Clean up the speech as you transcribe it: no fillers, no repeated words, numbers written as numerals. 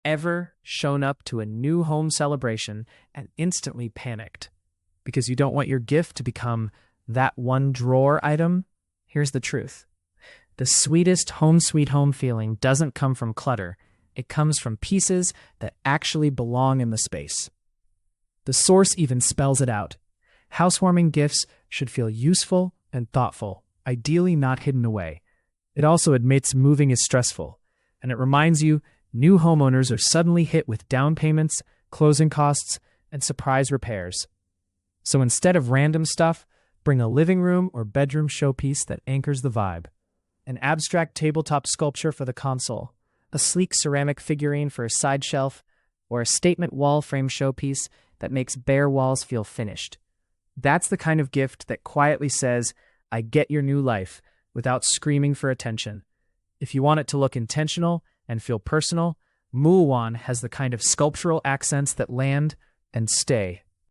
Ever shown up to a new home celebration and instantly panicked because you don't want your gift to become that one drawer item? Here's the truth. The sweetest home sweet home feeling doesn't come from clutter. It comes from pieces that actually belong in the space. The source even spells it out. Housewarming gifts should feel useful and thoughtful, ideally not hidden away. It also admits moving is stressful, and it reminds you new homeowners are suddenly hit with down payments, closing costs, and surprise repairs. So instead of random stuff, bring a living room or bedroom showpiece that anchors the vibe. An abstract tabletop sculpture for the console, a sleek ceramic figurine for a side shelf, or a statement wall frame showpiece that makes bare walls feel finished. That's the kind of gift that quietly says, I get your new life, without screaming for attention. If you want it to look intentional and feel personal, Mulan has the kind of sculptural accents that land and stay.